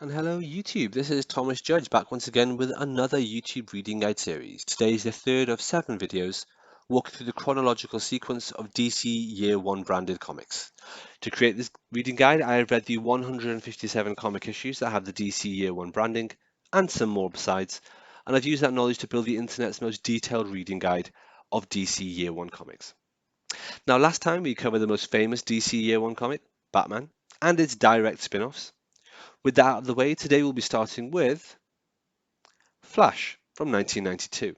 And hello YouTube, this is Thomas Judge back once again with another YouTube reading guide series. Today is the third of 7 videos walking through the chronological sequence of DC Year 1 branded comics. To create this reading guide, I have read the 157 comic issues that have the DC Year 1 branding and some more besides, and I've used that knowledge to build the internet's most detailed reading guide of DC Year 1 comics. Now last time we covered the most famous DC Year 1 comic, Batman, and its direct spin-offs. With that out of the way, today we'll be starting with Flash from 1992.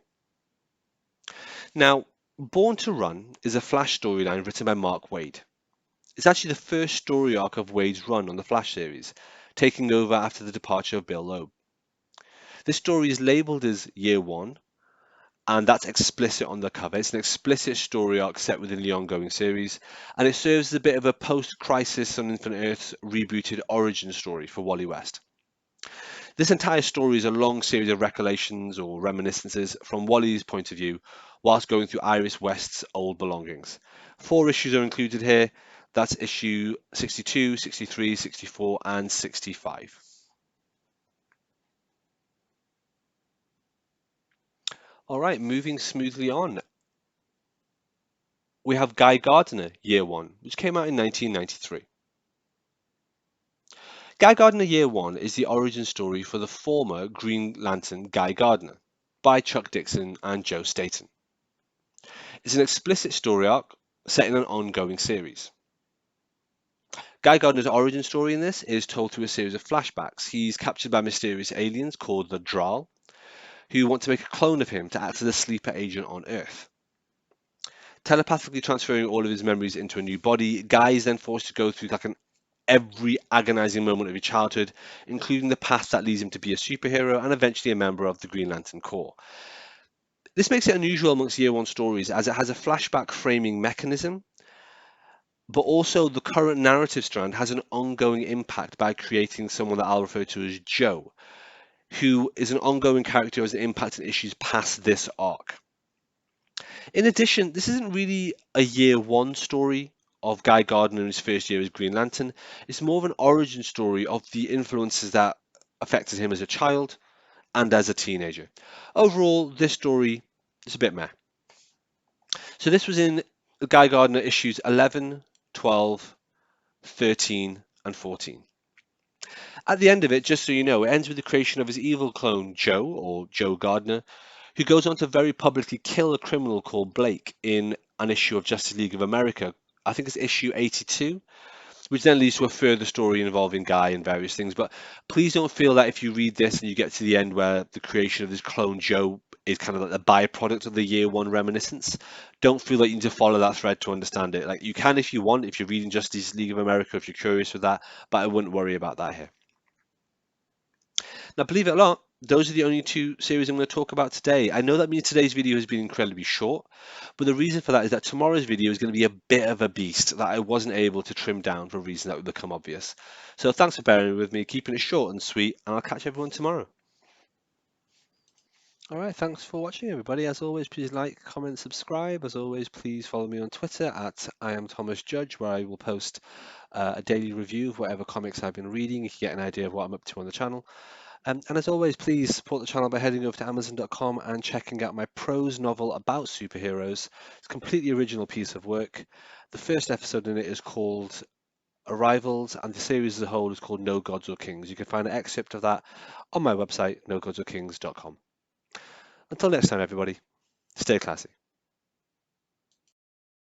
Now, Born to Run is a Flash storyline written by Mark Waid. It's actually the first story arc of Waid's run on the Flash series, taking over after the departure of Bill Loeb. This story is labeled as Year 1, and that's explicit on the cover. It's an explicit story arc set within the ongoing series, and it serves as a bit of a post-Crisis on Infinite Earths rebooted origin story for Wally West. This entire story is a long series of recollections or reminiscences from Wally's point of view whilst going through Iris West's old belongings. 4 issues are included here. That's issue 62, 63, 64, and 65. All right, moving smoothly on. We have Guy Gardner, Year 1, which came out in 1993. Guy Gardner Year 1 is the origin story for the former Green Lantern Guy Gardner by Chuck Dixon and Joe Staton. It's an explicit story arc set in an ongoing series. Guy Gardner's origin story in this is told through a series of flashbacks. He's captured by mysterious aliens called the Draal, who want to make a clone of him to act as a sleeper agent on Earth. Telepathically transferring all of his memories into a new body, Guy is then forced to go through every agonizing moment of his childhood, including the path that leads him to be a superhero and eventually a member of the Green Lantern Corps. This makes it unusual amongst Year 1 stories as it has a flashback framing mechanism, but also the current narrative strand has an ongoing impact by creating someone that I'll refer to as Joe, who is an ongoing character who has an impact on issues past this arc. In addition, this isn't really a Year 1 story of Guy Gardner in his first year as Green Lantern. It's more of an origin story of the influences that affected him as a child and as a teenager. Overall, this story is a bit meh. So this was in Guy Gardner issues 11, 12, 13, and 14. At the end of it, just so you know, it ends with the creation of his evil clone, Joe, or Joe Gardner, who goes on to very publicly kill a criminal called Blake in an issue of Justice League of America. I think it's issue 82, which then leads to a further story involving Guy and various things. But please don't feel that if you read this and you get to the end where the creation of this clone Joe is kind of like the byproduct of the Year 1 reminiscence, don't feel like you need to follow that thread to understand it. Like you can if you want, if you're reading Justice League of America, if you're curious with that, but I wouldn't worry about that here. Now, believe it or not, those are the only 2 series I'm going to talk about today. I know that means today's video has been incredibly short, but the reason for that is that tomorrow's video is going to be a bit of a beast that I wasn't able to trim down for a reason that would become obvious. So thanks for bearing with me, keeping it short and sweet, and I'll catch everyone tomorrow. All right, thanks for watching, everybody. As always, please like, comment, subscribe. As always, please follow me on Twitter at I am Thomas Judge, where I will post a daily review of whatever comics I've been reading. You can get an idea of what I'm up to on the channel. And as always, please support the channel by heading over to Amazon.com and checking out my prose novel about superheroes. It's a completely original piece of work. The first episode in it is called Arrivals, and the series as a whole is called No Gods or Kings. You can find an excerpt of that on my website, nogodsorkings.com. Until next time, everybody, stay classy.